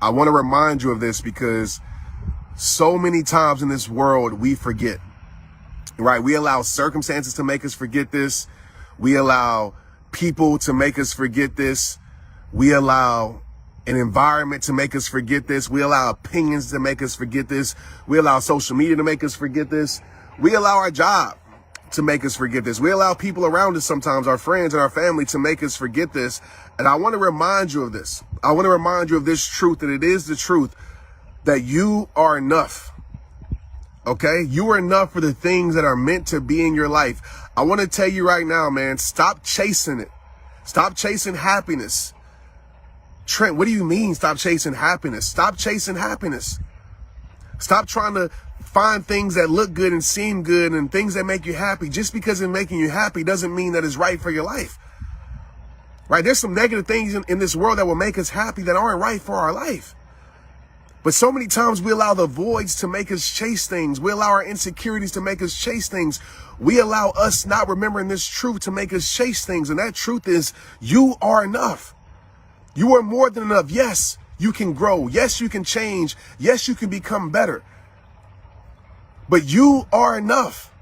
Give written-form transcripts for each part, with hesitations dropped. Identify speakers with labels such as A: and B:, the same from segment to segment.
A: I want to remind you of this because so many times in this world we forget, right? We allow circumstances to make us forget this. We allow people to make us forget this. We allow an environment to make us forget this. We allow opinions to make us forget this. We allow social media to make us forget this. We allow our job to make us forget this. We allow people around us sometimes, our friends and our family, to make us forget this. And I want to remind you of this. I want to remind you of this truth, that it is the truth that you are enough. Okay? You are enough for the things that are meant to be in your life. I want to tell you right now, man, stop chasing it. Stop chasing happiness. Trent, what do you mean stop chasing happiness? Stop chasing happiness. Stop trying to find things that look good and seem good and things that make you happy. Just because it's making you happy doesn't mean that it's right for your life. Right? There's some negative things in this world that will make us happy that aren't right for our life. But so many times we allow the voids to make us chase things. We allow our insecurities to make us chase things. We allow us not remembering this truth to make us chase things. And that truth is you are enough. You are more than enough. Yes, you can grow. Yes, you can change. Yes, you can become better. But you are enough.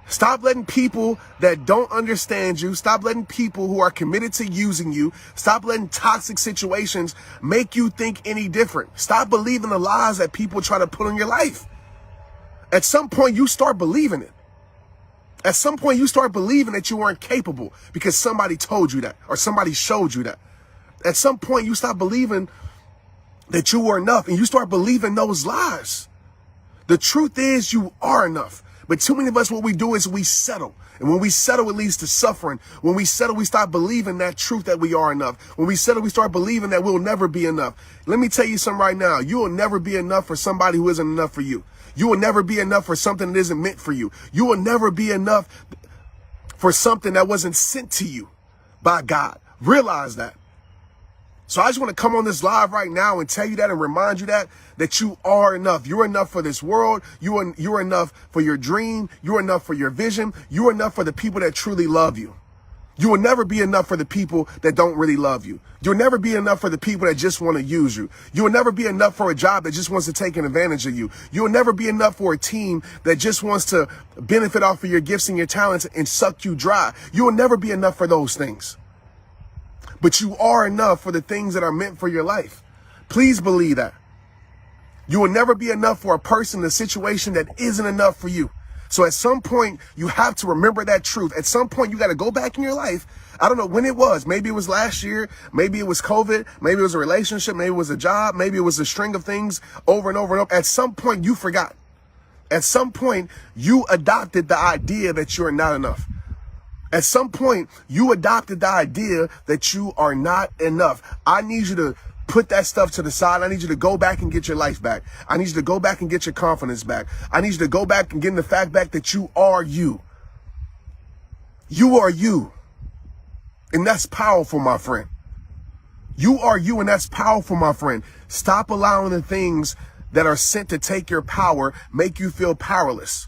A: Stop letting people that don't understand you, stop letting people who are committed to using you, stop letting toxic situations make you think any different. Stop believing the lies that people try to put on your life. At some point, you start believing it. At some point, you start believing that you aren't capable because somebody told you that or somebody showed you that. At some point, you stop believing that you are enough and you start believing those lies. The truth is you are enough. But too many of us, what we do is we settle. And when we settle, it leads to suffering. When we settle, we start believing that truth that we are enough. When we settle, we start believing that we'll never be enough. Let me tell you something right now. You will never be enough for somebody who isn't enough for you. You will never be enough for something that isn't meant for you. You will never be enough for something that wasn't sent to you by God. Realize that. So I just want to come on this live right now and tell you that and remind you that you are enough. You're enough for this world. You're enough for your dream. You're enough for your vision. You're enough for the people that truly love you. You will never be enough for the people that don't really love you. You'll never be enough for the people that just want to use you. You will never be enough for a job that just wants to take advantage of you. You will never be enough for a team that just wants to benefit off of your gifts and your talents and suck you dry. You will never be enough for those things. But you are enough for the things that are meant for your life. Please believe that. You will never be enough for a person, a situation that isn't enough for you. So at some point, you have to remember that truth. At some point, you got to go back in your life. I don't know when it was. Maybe it was last year. Maybe it was COVID. Maybe it was a relationship. Maybe it was a job. Maybe it was a string of things over and over and over. At some point, you forgot. At some point, you adopted the idea that you're not enough. At some point, you adopted the idea that you are not enough. I need you to put that stuff to the side. I need you to go back and get your life back. I need you to go back and get your confidence back. I need you to go back and get the fact back that you are you. You are you. And that's powerful, my friend. You are you, and that's powerful, my friend. Stop allowing the things that are sent to take your power make you feel powerless.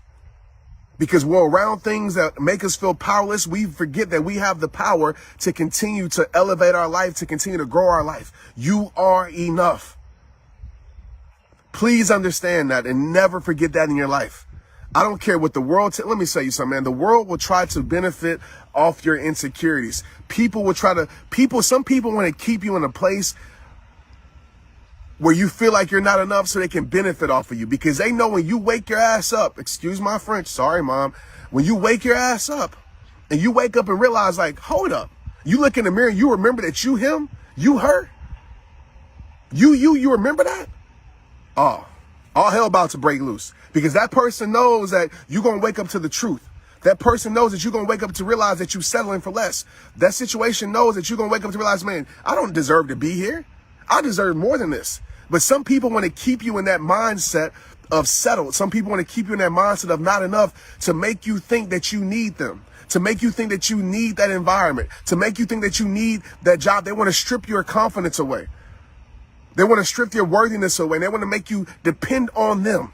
A: Because we're around things that make us feel powerless. We forget that we have the power to continue to elevate our life, to continue to grow our life. You are enough. Please understand that and never forget that in your life. I don't care what the world, let me say you something, man. The world will try to benefit off your insecurities. Some people want to keep you in a place where you feel like you're not enough so they can benefit off of you, because they know when you wake your ass up, excuse my French, sorry, Mom. When you wake your ass up and you wake up and realize, like, hold up. You look in the mirror and you remember that you him, you her, you remember that? Oh, all hell about to break loose, because that person knows that you're going to wake up to the truth. That person knows that you're going to wake up to realize that you're settling for less. That situation knows that you're going to wake up to realize, man, I don't deserve to be here. I deserve more than this. But some people want to keep you in that mindset of settled. Some people want to keep you in that mindset of not enough to make you think that you need them, to make you think that you need that environment, to make you think that you need that job. They want to strip your confidence away. They want to strip your worthiness away. And they want to make you depend on them,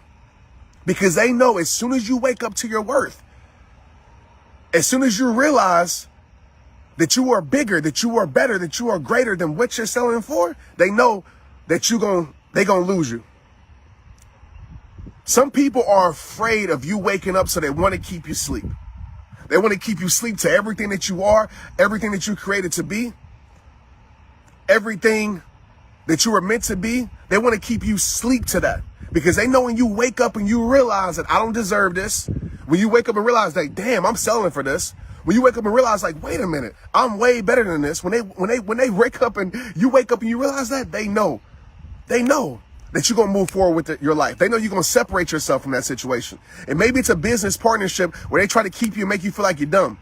A: because they know as soon as you wake up to your worth, as soon as you realize that you are bigger, that you are better, that you are greater than what you're selling for, they know that they gonna lose you. Some people are afraid of you waking up, so they want to keep you asleep. They want to keep you asleep to everything that you are, everything that you created to be, everything that you were meant to be. They want to keep you asleep to that, because they know when you wake up and you realize that I don't deserve this, when you wake up and realize that, damn, I'm selling for this, when you wake up and realize, like, wait a minute, I'm way better than this. When they wake up and you realize that, they know that you're going to move forward with your life. They know you're going to separate yourself from that situation. And maybe it's a business partnership where they try to keep you and make you feel like you're dumb,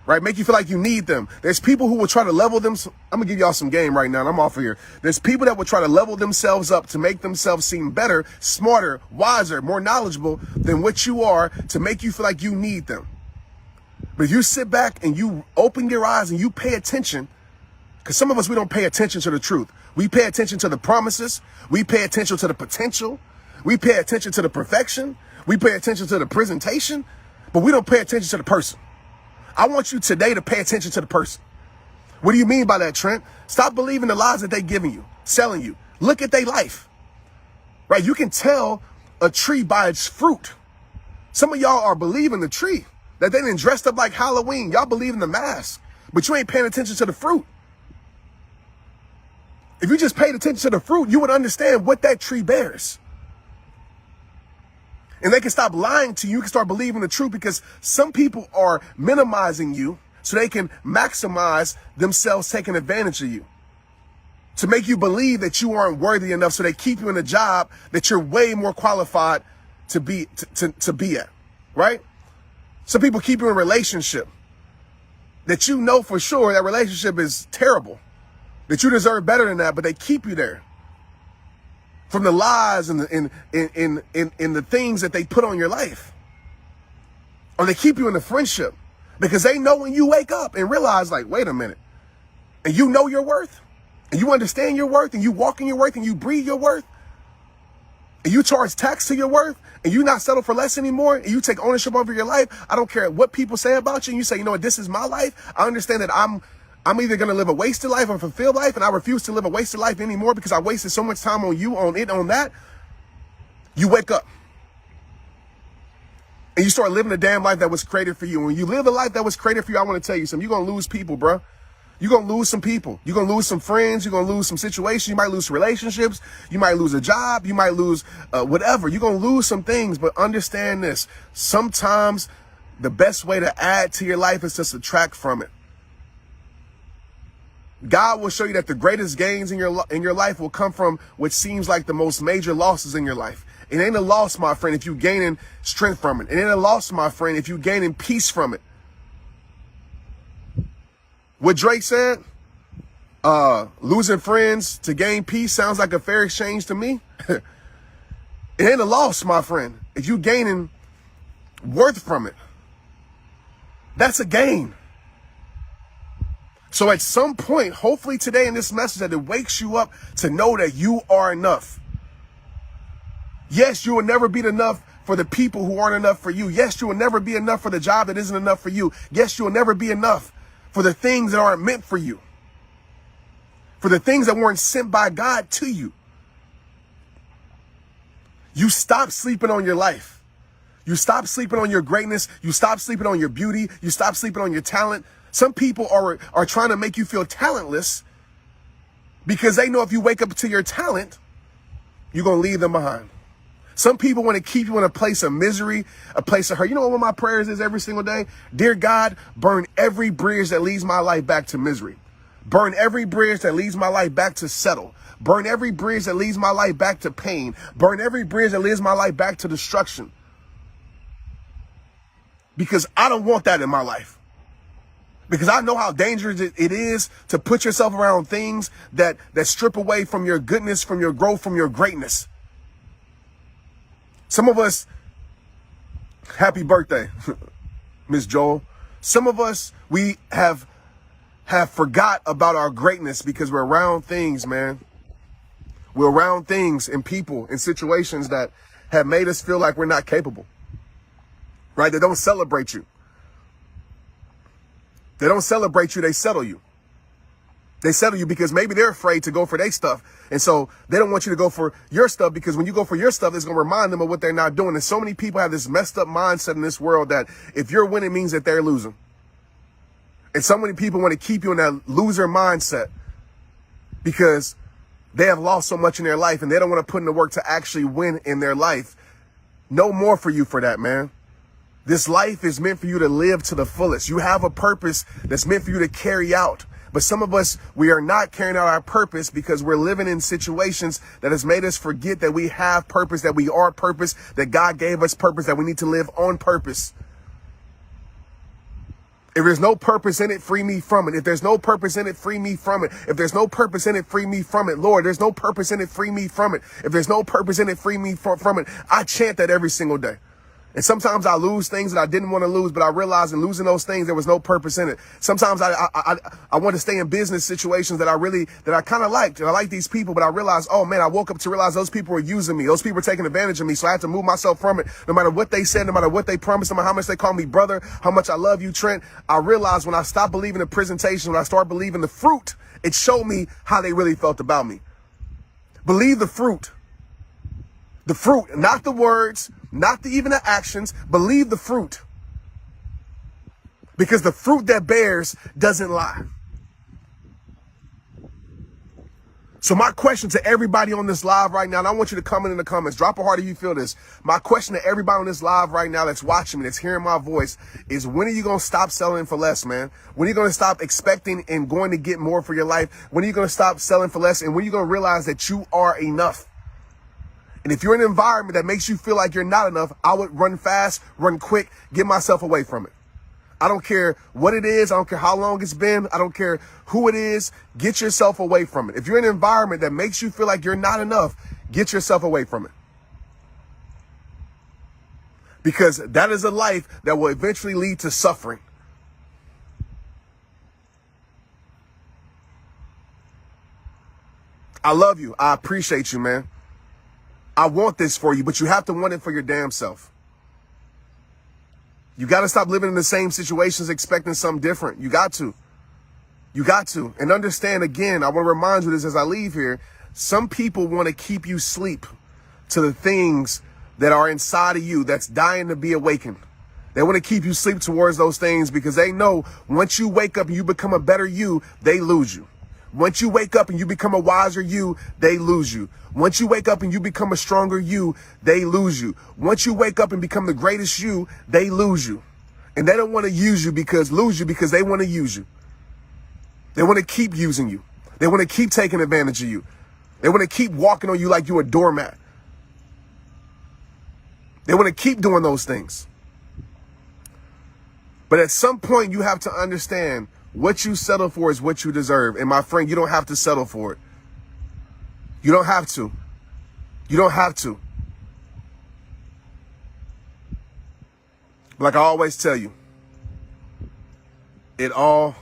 A: right? Make you feel like you need them. There's people who will try to level them. I'm going to give y'all some game right now, and I'm off of here. There's people that will try to level themselves up to make themselves seem better, smarter, wiser, more knowledgeable than what you are, to make you feel like you need them. But if you sit back and you open your eyes and you pay attention, because some of us, we don't pay attention to the truth. We pay attention to the promises. We pay attention to the potential. We pay attention to the perfection. We pay attention to the presentation, but we don't pay attention to the person. I want you today to pay attention to the person. What do you mean by that, Trent? Stop believing the lies that they're giving you, selling you. Look at their life, right? You can tell a tree by its fruit. Some of y'all are believing the tree, that they done dressed up like Halloween. Y'all believe in the mask, but you ain't paying attention to the fruit. If you just paid attention to the fruit, you would understand what that tree bears. And they can stop lying to you. You can start believing the truth, because some people are minimizing you so they can maximize themselves taking advantage of you, to make you believe that you aren't worthy enough. So they keep you in a job that you're way more qualified to be at, right? Some people keep you in a relationship that you know for sure that relationship is terrible, that you deserve better than that, but they keep you there from the lies and the things that they put on your life. Or they keep you in the friendship because they know when you wake up and realize, like, wait a minute, and you know your worth, and you understand your worth, and you walk in your worth, and you breathe your worth, and you charge tax to your worth, and you not settle for less anymore, and you take ownership over your life. I don't care what people say about you, and you say, you know what, this is my life. I understand that I'm either going to live a wasted life or a fulfilled life, and I refuse to live a wasted life anymore because I wasted so much time on you, on it, on that. You wake up and you start living the damn life that was created for you. And when you live a life that was created for you, I want to tell you something. You're going to lose people, bro. You're going to lose some people. You're going to lose some friends. You're going to lose some situations. You might lose relationships. You might lose a job. You might lose whatever. You're going to lose some things, but understand this. Sometimes the best way to add to your life is to subtract from it. God will show you that the greatest gains in your life will come from what seems like the most major losses in your life. It ain't a loss, my friend, if you gaining strength from it. It ain't a loss, my friend, if you gaining peace from it. What Drake said, losing friends to gain peace sounds like a fair exchange to me. It ain't a loss, my friend, if you gaining worth from it. That's a gain. So at some point, hopefully today in this message, that it wakes you up to know that you are enough. Yes, you will never be enough for the people who aren't enough for you. Yes, you will never be enough for the job that isn't enough for you. Yes, you will never be enough for the things that aren't meant for you, for the things that weren't sent by God to you. You stop sleeping on your life. You stop sleeping on your greatness. You stop sleeping on your beauty. You stop sleeping on your talent. Some people are trying to make you feel talentless because they know if you wake up to your talent, you're going to leave them behind. Some people want to keep you in a place of misery, a place of hurt. You know what one of my prayers is every single day? Dear God, burn every bridge that leads my life back to misery. Burn every bridge that leads my life back to settle. Burn every bridge that leads my life back to pain. Burn every bridge that leads my life back to destruction. Because I don't want that in my life. Because I know how dangerous it is to put yourself around things that strip away from your goodness, from your growth, from your greatness. Some of us, happy birthday, Miss Joel. Some of us, we have forgot about our greatness because we're around things, man. We're around things and people and situations that have made us feel like we're not capable, right? They don't celebrate you. They don't celebrate you, they settle you. They settle you because maybe they're afraid to go for their stuff. And so they don't want you to go for your stuff, because when you go for your stuff, it's going to remind them of what they're not doing. And so many people have this messed up mindset in this world that if you're winning means that they're losing. And so many people want to keep you in that loser mindset because they have lost so much in their life and they don't want to put in the work to actually win in their life. No more for you for that, man. This life is meant for you to live to the fullest. You have a purpose that's meant for you to carry out. But some of us, we are not carrying out our purpose because we're living in situations that has made us forget that we have purpose, that we are purpose, that God gave us purpose, that we need to live on purpose. If there's no purpose in it, free me from it. If there's no purpose in it, free me from it. If there's no purpose in it, free me from it. Lord, there's no purpose in it, free me from it. If there's no purpose in it, free me from it. I chant that every single day. And sometimes I lose things that I didn't want to lose, but I realized in losing those things, there was no purpose in it. Sometimes I want to stay in business situations that I kind of liked. And I like these people, but I realized, oh man, I woke up to realize those people were using me. Those people were taking advantage of me. So I had to move myself from it. No matter what they said, no matter what they promised, no matter how much they call me brother, how much I love you, Trent. I realized when I stopped believing the presentation, when I started believing the fruit, it showed me how they really felt about me. Believe the fruit. The fruit, not the words, not even the actions. Believe the fruit. Because the fruit that bears doesn't lie. So my question to everybody on this live right now, and I want you to comment in the comments, drop a heart if you feel this. My question to everybody on this live right now that's watching me, that's hearing my voice, is when are you going to stop settling for less, man? When are you going to stop expecting and going to get more for your life? When are you going to stop selling for less? And when are you going to realize that you are enough? And if you're in an environment that makes you feel like you're not enough, I would run fast, run quick, get myself away from it. I don't care what it is. I don't care how long it's been. I don't care who it is. Get yourself away from it. If you're in an environment that makes you feel like you're not enough, get yourself away from it. Because that is a life that will eventually lead to suffering. I love you. I appreciate you, man. I want this for you, but you have to want it for your damn self. You got to stop living in the same situations expecting something different. You got to. You got to. And understand, again, I want to remind you this as I leave here. Some people want to keep you asleep to the things that are inside of you that's dying to be awakened. They want to keep you asleep towards those things because they know once you wake up and you become a better you, they lose you. Once you wake up and you become a wiser you, they lose you. Once you wake up and you become a stronger you, they lose you. Once you wake up and become the greatest you, they lose you. And they don't want to use you because they want to use you. They want to keep using you. They want to keep taking advantage of you. They want to keep walking on you like you're a doormat. They want to keep doing those things. But at some point you have to understand what you settle for is what you deserve. And my friend, you don't have to settle for it. You don't have to. You don't have to. Like I always tell you, it all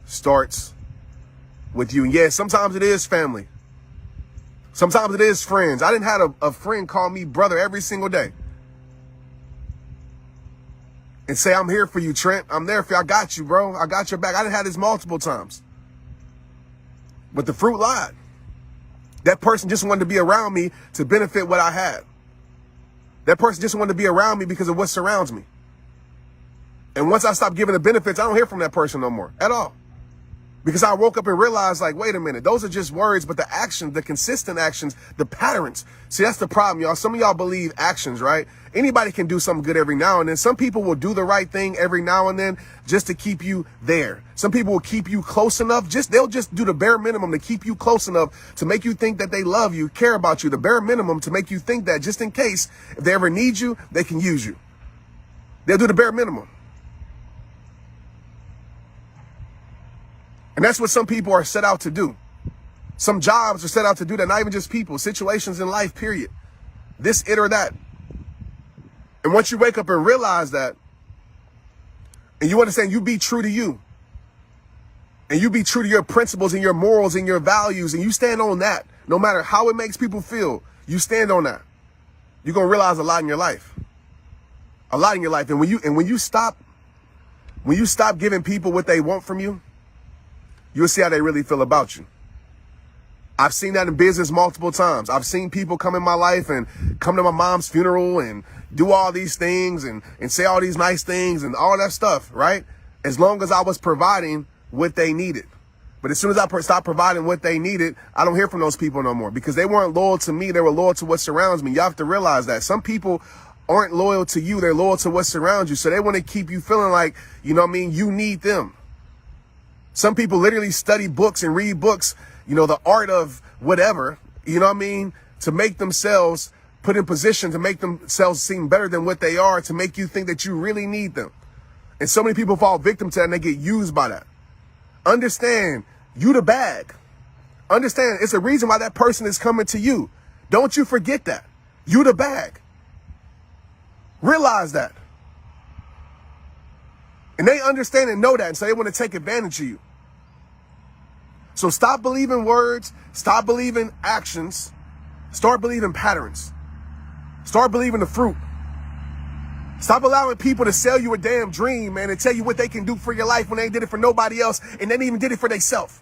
A: starts with you. And yeah, sometimes it is family. Sometimes it is friends. I didn't have a friend call me brother every single day and say, I'm here for you, Trent. I'm there for you. I got you, bro. I got your back. I done had this multiple times. But the fruit lied. That person just wanted to be around me to benefit what I had. That person just wanted to be around me because of what surrounds me. And once I stopped giving the benefits, I don't hear from that person no more at all. Because I woke up and realized, like, wait a minute, those are just words, but the actions, the consistent actions, the patterns. See, that's the problem, y'all. Some of y'all believe actions, right? Anybody can do something good every now and then. Some people will do the right thing every now and then just to keep you there. Some people will keep you close enough. They'll just do the bare minimum to keep you close enough to make you think that they love you, care about you. The bare minimum to make you think that just in case, if they ever need you, they can use you. They'll do the bare minimum. And that's what some people are set out to do. Some jobs are set out to do that, not even just people, situations in life, period. This, it, or that. And once you wake up and realize that, and you understand you be true to you, and you be true to your principles and your morals and your values, and you stand on that, no matter how it makes people feel, you stand on that, you're going to realize a lot in your life. A lot in your life. And when you stop giving people what they want from you, you'll see how they really feel about you. I've seen that in business multiple times. I've seen people come in my life and come to my mom's funeral and do all these things and say all these nice things and all that stuff, right? As long as I was providing what they needed. But as soon as I stopped providing what they needed, I don't hear from those people no more because they weren't loyal to me. They were loyal to what surrounds me. You have to realize that some people aren't loyal to you. They're loyal to what surrounds you. So they want to keep you feeling like, you know what I mean, you need them. Some people literally study books and read books, you know, the art of whatever, you know what I mean, to make themselves put in position, to make themselves seem better than what they are, to make you think that you really need them. And so many people fall victim to that and they get used by that. Understand, you the bag. Understand, it's a reason why that person is coming to you. Don't you forget that. You the bag. Realize that. And they understand and know that, and so they want to take advantage of you. So stop believing words, stop believing actions, start believing patterns. Start believing the fruit. Stop allowing people to sell you a damn dream, man, and tell you what they can do for your life when they did it for nobody else and they didn't even did it for themselves.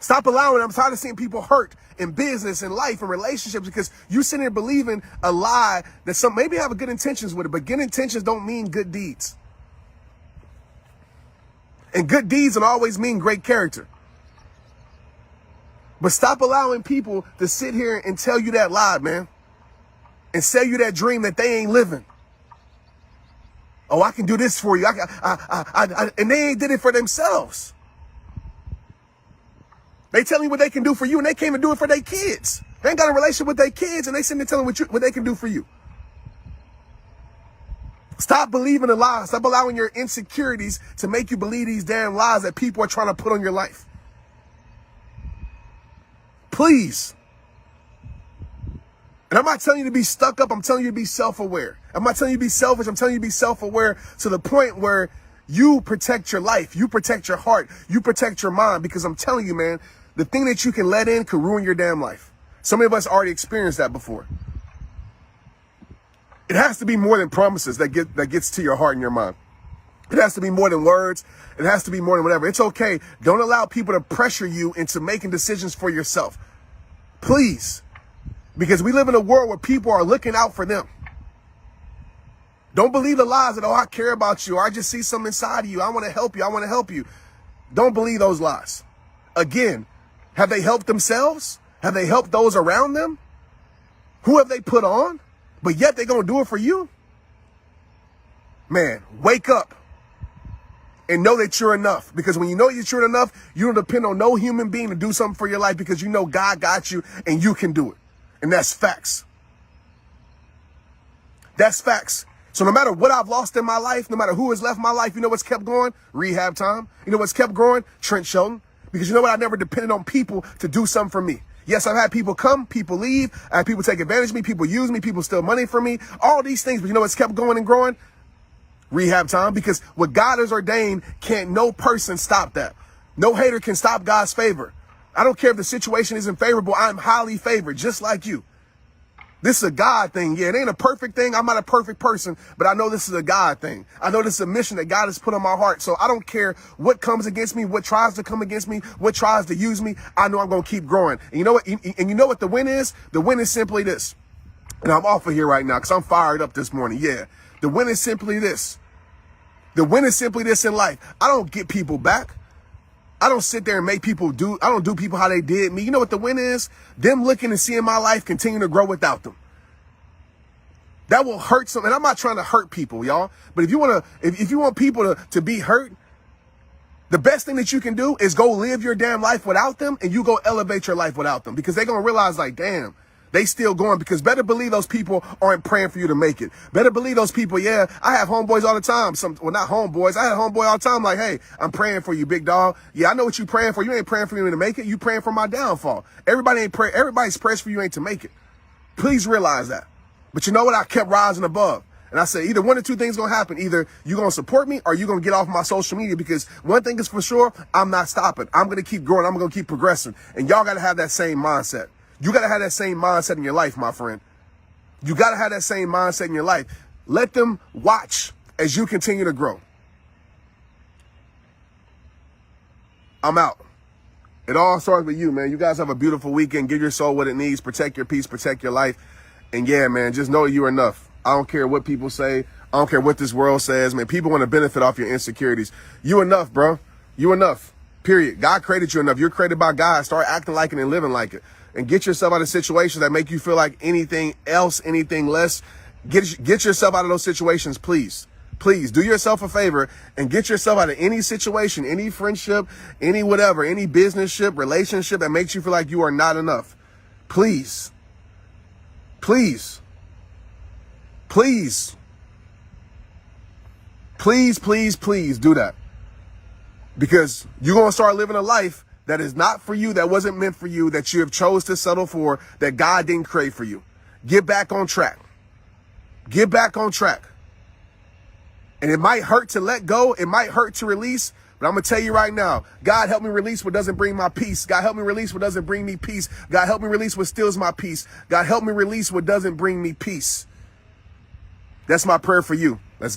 A: Stop allowing, I'm tired of seeing people hurt in business and life and relationships because you sitting there believing a lie that some maybe have good intentions with it, but good intentions don't mean good deeds. And good deeds don't always mean great character. But stop allowing people to sit here and tell you that lie, man. And sell you that dream that they ain't living. Oh, I can do this for you. And they ain't did it for themselves. They tell you what they can do for you, and they can't even do it for their kids. They ain't got a relationship with their kids, and they sitting there telling what they can do for you. Stop believing the lies. Stop allowing your insecurities to make you believe these damn lies that people are trying to put on your life. Please. And I'm not telling you to be stuck up. I'm telling you to be self-aware. I'm not telling you to be selfish. I'm telling you to be self-aware to the point where you protect your life. You protect your heart. You protect your mind. Because I'm telling you, man, the thing that you can let in could ruin your damn life. Some of us already experienced that before. It has to be more than promises that gets to your heart and your mind. It has to be more than words. It has to be more than whatever. It's okay. Don't allow people to pressure you into making decisions for yourself. Please. Because we live in a world where people are looking out for them. Don't believe the lies that, oh, I care about you, or I just see something inside of you. I want to help you. I want to help you. Don't believe those lies. Again, have they helped themselves? Have they helped those around them? Who have they put on? But yet they're going to do it for you? Man, wake up and know that you're enough. Because when you know that you're enough, you don't depend on no human being to do something for your life because you know God got you and you can do it. And that's facts. That's facts. So no matter what I've lost in my life, no matter who has left my life, you know what's kept going? Rehab time. You know what's kept growing? Trent Shelton. Because you know what? I never depended on people to do something for me. Yes, I've had people come, people leave. I had people take advantage of me, people use me, people steal money from me. All these things. But you know what's kept going and growing? Rehab time. Because what God has ordained, can't no person stop that. No hater can stop God's favor. I don't care if the situation isn't favorable. I'm highly favored, just like you. This is a God thing. Yeah, it ain't a perfect thing. I'm not a perfect person, but I know this is a God thing. I know this is a mission that God has put on my heart. So I don't care what comes against me, what tries to come against me, what tries to use me. I know I'm going to keep growing. And you know what? And you know what the win is? The win is simply this. And I'm off of here right now because I'm fired up this morning. Yeah, the win is simply this. The win is simply this in life. I don't get people back. I don't sit there and make people I don't do people how they did me. You know what the win is? Them looking and seeing my life continue to grow without them. That will hurt some. And I'm not trying to hurt people, y'all. But if you want people to be hurt, the best thing that you can do is go live your damn life without them and you go elevate your life without them because they're going to realize like, damn, they still going because better believe those people aren't praying for you to make it. Better believe those people. Yeah, I have homeboys all the time. Well, not homeboys. I had a homeboy all the time. Like, hey, I'm praying for you, big dog. Yeah, I know what you praying for. You ain't praying for me to make it. You praying for my downfall. Everybody's prayers for you ain't to make it. Please realize that. But you know what? I kept rising above. And I said, either one or two things going to happen. Either you're going to support me or you're going to get off my social media because one thing is for sure, I'm not stopping. I'm going to keep growing. I'm going to keep progressing. And y'all got to have that same mindset. You got to have that same mindset in your life, my friend. You got to have that same mindset in your life. Let them watch as you continue to grow. I'm out. It all starts with you, man. You guys have a beautiful weekend. Give your soul what it needs. Protect your peace. Protect your life. And yeah, man, just know you're enough. I don't care what people say. I don't care what this world says, man. People want to benefit off your insecurities. You enough, bro. You enough. Period. God created you enough. You're created by God. Start acting like it and living like it. And get yourself out of situations that make you feel like anything else, anything less. Get yourself out of those situations, please. Please do yourself a favor and get yourself out of any situation, any friendship, any whatever, any businessship, relationship that makes you feel like you are not enough. Please. Please. Please. Please, please, please do that. Because you're going to start living a life that is not for you, that wasn't meant for you, that you have chose to settle for, that God didn't create for you. Get back on track. Get back on track. And it might hurt to let go. It might hurt to release. But I'm going to tell you right now, God help me release what doesn't bring my peace. God help me release what doesn't bring me peace. God help me release what steals my peace. God help me release what doesn't bring me peace. That's my prayer for you. Let's get